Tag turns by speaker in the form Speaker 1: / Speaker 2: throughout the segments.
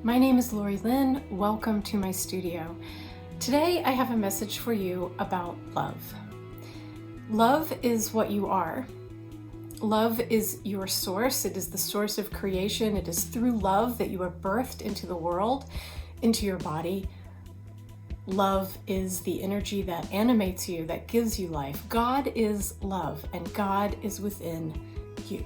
Speaker 1: My name is Lori-Lyn. Welcome to my studio. Today I have a message for you about love. Love is what you are. Love is your source. It is the source of creation. It is through love that you are birthed into the world, into your body. Love is the energy that animates you, that gives you life. God is love, and God is within you.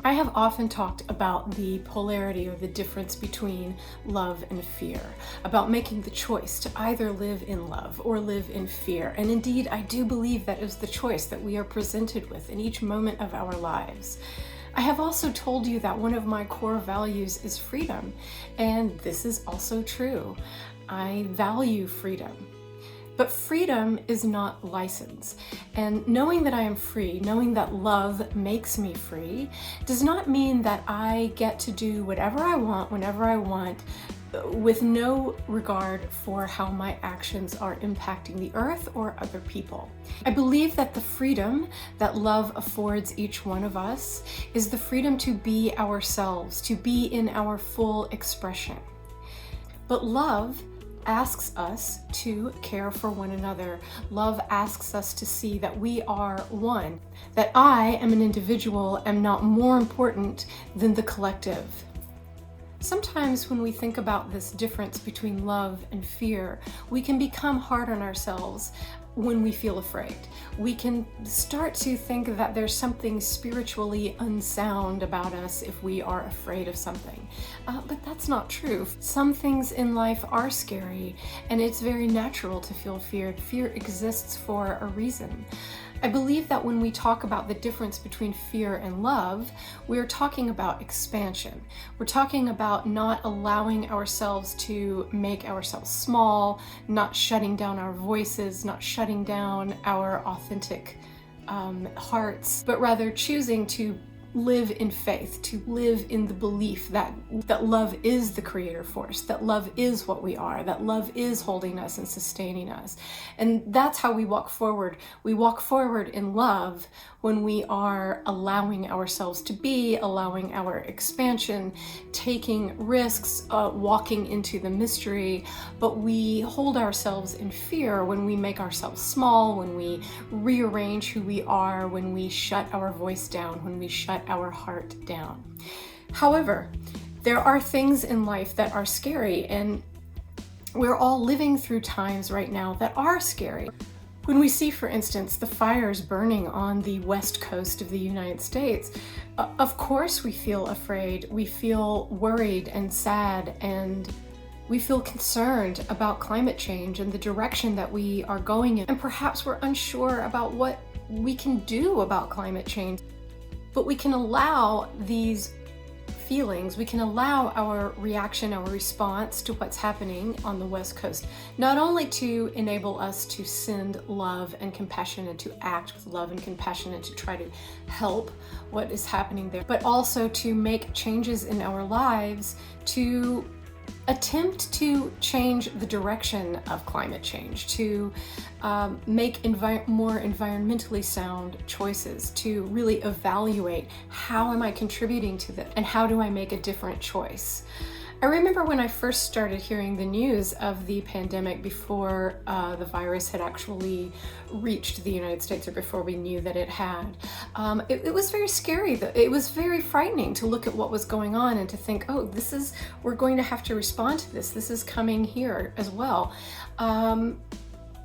Speaker 1: I have often talked about the polarity or the difference between love and fear, about making the choice to either live in love or live in fear. And indeed, I do believe that is the choice that we are presented with in each moment of our lives. I have also told you that one of my core values is freedom, and this is also true. I value freedom. But freedom is not license. And knowing that I am free, knowing that love makes me free, does not mean that I get to do whatever I want, whenever I want, with no regard for how my actions are impacting the earth or other people. I believe that the freedom that love affords each one of us is the freedom to be ourselves, to be in our full expression. But love asks us to care for one another. Love asks us to see that we are one, that I am an individual, am not more important than the collective. Sometimes when we think about this difference between love and fear, we can become hard on ourselves when we feel afraid. We can start to think that there's something spiritually unsound about us if we are afraid of something. But that's not true. Some things in life are scary, and it's very natural to feel fear. Fear exists for a reason. I believe that when we talk about the difference between fear and love, we're talking about expansion. We're talking about not allowing ourselves to make ourselves small, not shutting down our voices, not shutting down our authentic hearts, but rather choosing to live in faith, to live in the belief that love is the creator force, that love is what we are, that love is holding us and sustaining us. And that's how we walk forward. We walk forward in love when we are allowing ourselves to be, allowing our expansion, taking risks, walking into the mystery. But we hold ourselves in fear when we make ourselves small, when we rearrange who we are, when we shut our voice down, when we shut our heart down. However, there are things in life that are scary, and we're all living through times right now that are scary. When we see, for instance, the fires burning on the west coast of the United States, of course we feel afraid, we feel worried and sad, and we feel concerned about climate change and the direction that we are going in. And perhaps we're unsure about what we can do about climate change. But we can allow these feelings, we can allow our reaction, our response to what's happening on the West Coast, not only to enable us to send love and compassion and to act with love and compassion and to try to help what is happening there, but also to make changes in our lives to attempt to change the direction of climate change, to make more environmentally sound choices, to really evaluate how am I contributing to this and how do I make a different choice. I remember when I first started hearing the news of the pandemic before the virus had actually reached the United States, or before we knew that it had. It was very scary. It was very frightening to look at what was going on and to think, oh, we're going to have to respond to this. This is coming here as well.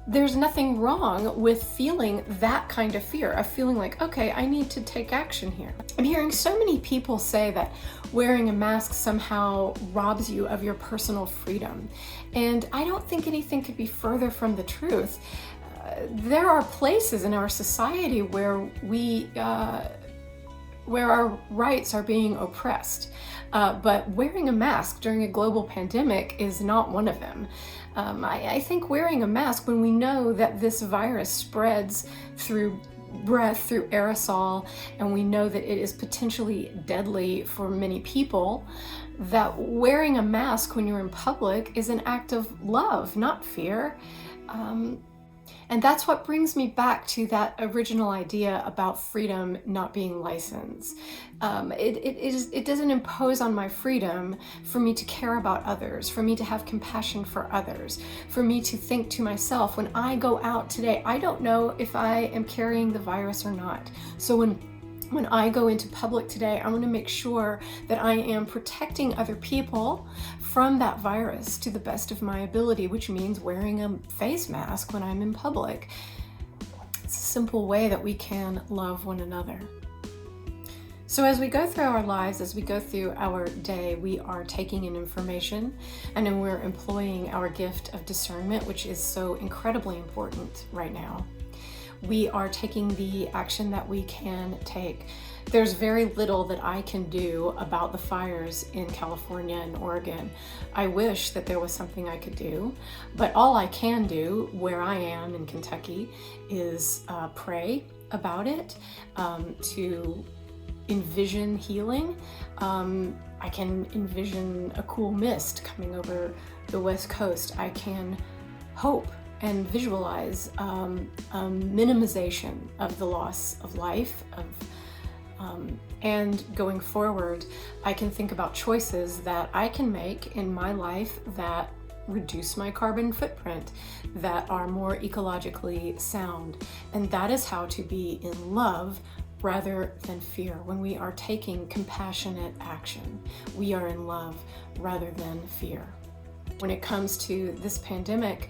Speaker 1: There's nothing wrong with feeling that kind of fear, of feeling like, okay, I need to take action here. I'm hearing so many people say that wearing a mask somehow robs you of your personal freedom. And I don't think anything could be further from the truth. There are places in our society where where our rights are being oppressed. But wearing a mask during a global pandemic is not one of them. I think wearing a mask, when we know that this virus spreads through breath, through aerosol, and we know that it is potentially deadly for many people, that wearing a mask when you're in public is an act of love, not fear. And that's what brings me back to that original idea about freedom not being license. It doesn't impose on my freedom for me to care about others, for me to have compassion for others, for me to think to myself, when I go out today, I don't know if I am carrying the virus or not. So when I go into public today, I want to make sure that I am protecting other people from that virus to the best of my ability, which means wearing a face mask when I'm in public. It's a simple way that we can love one another. So as we go through our lives, as we go through our day, we are taking in information, and then we're employing our gift of discernment, which is so incredibly important right now. We are taking the action that we can take. There's very little that I can do about the fires in California and Oregon. I wish that there was something I could do, but all I can do where I am in Kentucky is pray about it, to envision healing. I can envision a cool mist coming over the West Coast. I can hope and visualize a minimization of the loss of life, and going forward, I can think about choices that I can make in my life that reduce my carbon footprint, that are more ecologically sound. And that is how to be in love rather than fear. When we are taking compassionate action, we are in love rather than fear. When it comes to this pandemic,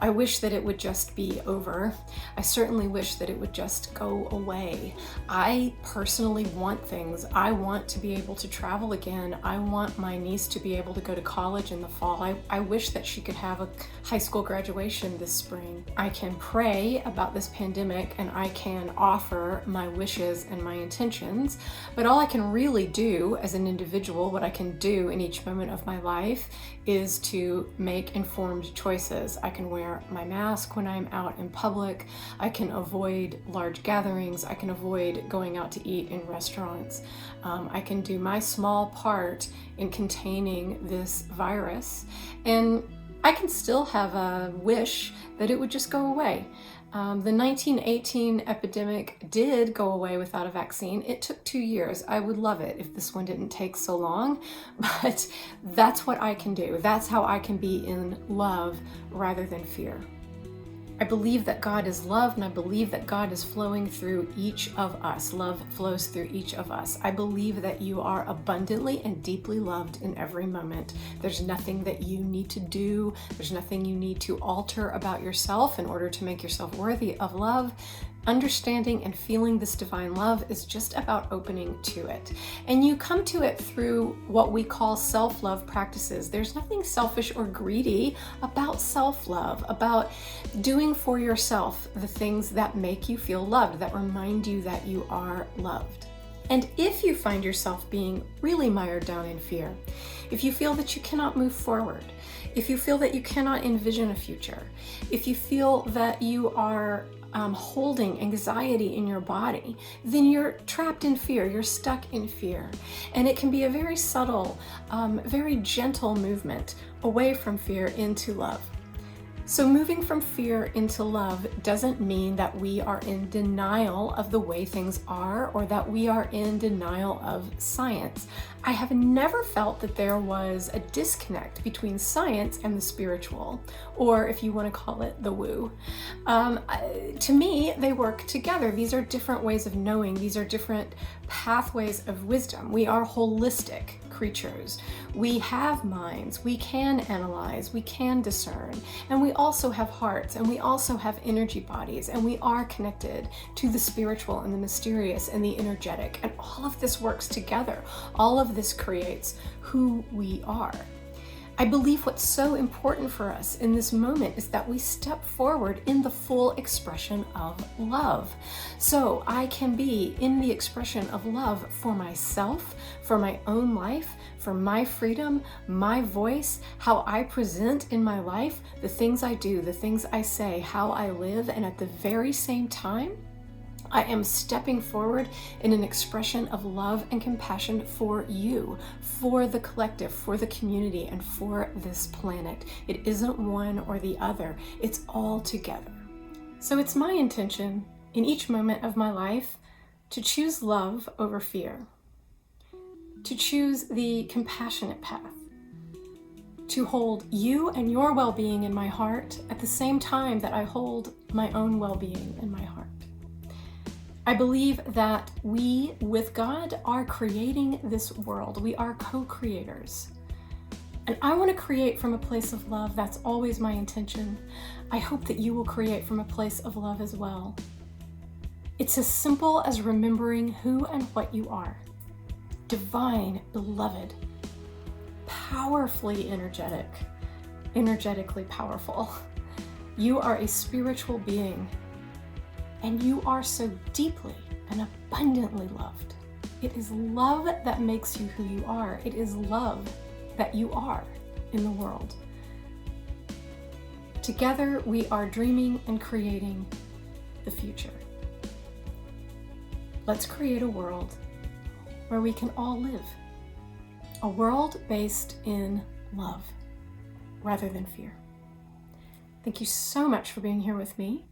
Speaker 1: I wish that it would just be over. I certainly wish that it would just go away. I personally want things. I want to be able to travel again. I want my niece to be able to go to college in the fall. I wish that she could have a high school graduation this spring. I can pray about this pandemic and I can offer my wishes and my intentions, but all I can really do as an individual, what I can do in each moment of my life, is to make informed choices. I can wear my mask when I'm out in public. I can avoid large gatherings. I can avoid going out to eat in restaurants. I can do my small part in containing this virus. And I can still have a wish that it would just go away. The 1918 epidemic did go away without a vaccine. It took 2 years. I would love it if this one didn't take so long, but that's what I can do. That's how I can be in love rather than fear. I believe that God is love, and I believe that God is flowing through each of us. Love flows through each of us. I believe that you are abundantly and deeply loved in every moment. There's nothing that you need to do. There's nothing you need to alter about yourself in order to make yourself worthy of love. Understanding and feeling this divine love is just about opening to it. And you come to it through what we call self-love practices. There's nothing selfish or greedy about self-love, about doing for yourself the things that make you feel loved, that remind you that you are loved. And if you find yourself being really mired down in fear, if you feel that you cannot move forward, if you feel that you cannot envision a future, if you feel that you are holding anxiety in your body, then you're trapped in fear, you're stuck in fear. And it can be a very subtle, very gentle movement away from fear into love. So moving from fear into love doesn't mean that we are in denial of the way things are, or that we are in denial of science. I have never felt that there was a disconnect between science and the spiritual, or if you want to call it the woo. To me, they work together. These are different ways of knowing. These are different pathways of wisdom. We are holistic creatures. We have minds, we can analyze, we can discern, and we also have hearts, and we also have energy bodies, and we are connected to the spiritual and the mysterious and the energetic, and all of this works together. All of this creates who we are. I believe what's so important for us in this moment is that we step forward in the full expression of love. So I can be in the expression of love for myself, for my own life, for my freedom, my voice, how I present in my life, the things I do, the things I say, how I live, and at the very same time, I am stepping forward in an expression of love and compassion for you, for the collective, for the community, and for this planet. It isn't one or the other, it's all together. So it's my intention in each moment of my life to choose love over fear, to choose the compassionate path, to hold you and your well-being in my heart at the same time that I hold my own well-being in my heart. I believe that we, with God, are creating this world. We are co-creators. And I want to create from a place of love. That's always my intention. I hope that you will create from a place of love as well. It's as simple as remembering who and what you are. Divine, beloved, powerfully energetic, energetically powerful. You are a spiritual being, and you are so deeply and abundantly loved. It is love that makes you who you are. It is love that you are in the world. Together, we are dreaming and creating the future. Let's create a world where we can all live. A world based in love rather than fear. Thank you so much for being here with me.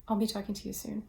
Speaker 1: I'll be talking to you soon.